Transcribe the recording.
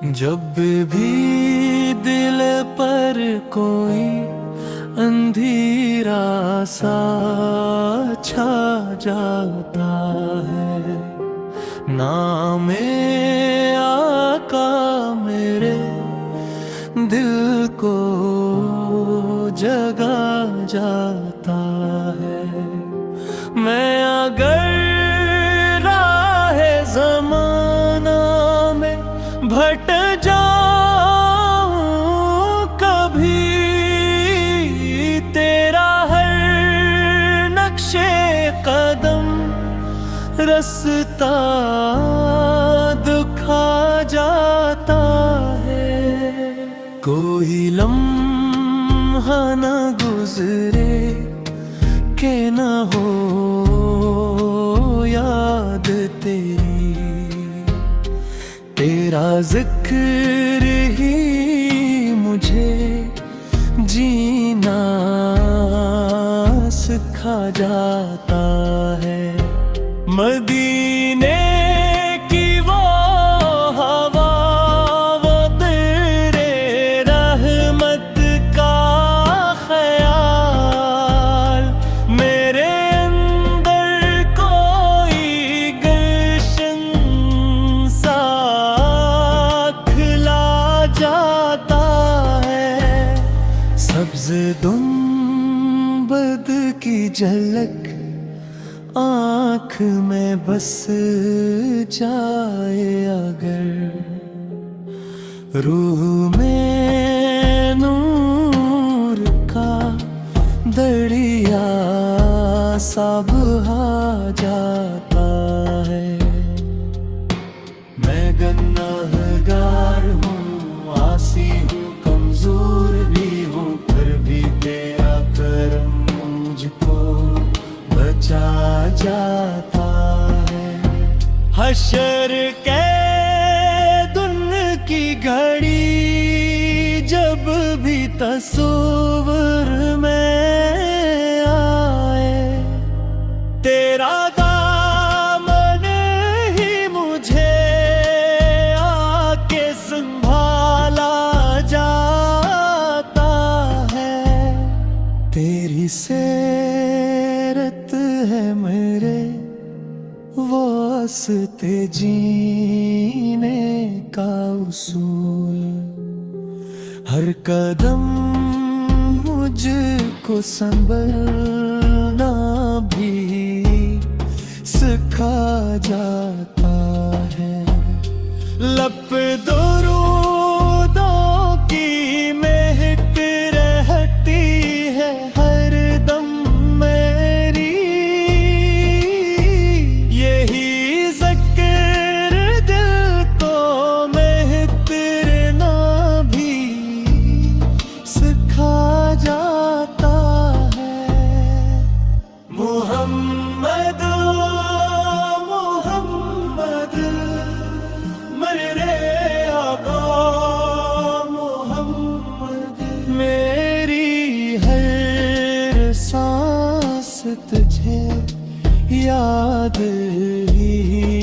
جب بھی دل پر کوئی اندھیرا سا چھا جاتا ہے، نام آقا میرے دل کو جگا جاتا ہے۔ میں اگر راہ زمانہ میں بھٹ جاؤں کبھی، تیرا ہر نقش قدم رستہ دکھا جاتا ہے۔ کوئی لمحہ نہ گزرے کہ نہ ہو یاد تیری، تیرا ذکر ہی مجھے جینا سکھا جاتا ہے۔ مدینے کی وہ ہوا، وہ تیرے رحمت کا خیال، میرے اندر کوئی گلشن سا کھلا جاتا ہے۔ سبز گنبد کی جھلک آنکھ میں بس جائے اگر، روح میں نور کا دریا سا بہا جاتا ہے۔ میں گنہگار ہوں، عاصی ہوں، کمزور بھی ہوں، پھر بھی تیرا کرم مجھ کو بچا جاتا ہے۔ حشر کے دن کی گھڑی جب بھی تصور میں آئے، تیرا دامن ہی مجھے آ کے سنبھالا جاتا ہے۔ تیری سیرت ہے میرے واسطے جینے کا اصول، ہر قدم مجھ کو سنبھلنا بھی سکھا جاتا ہے۔ لب درودوں کی مہک رہتی ہے ہر دم میری، یہی ذکر دل کو مہترنا بھی سکھا جاتا ہے۔ محمد محمد میرے آقا محمد، میری ہر سانس تجھے یاد ہی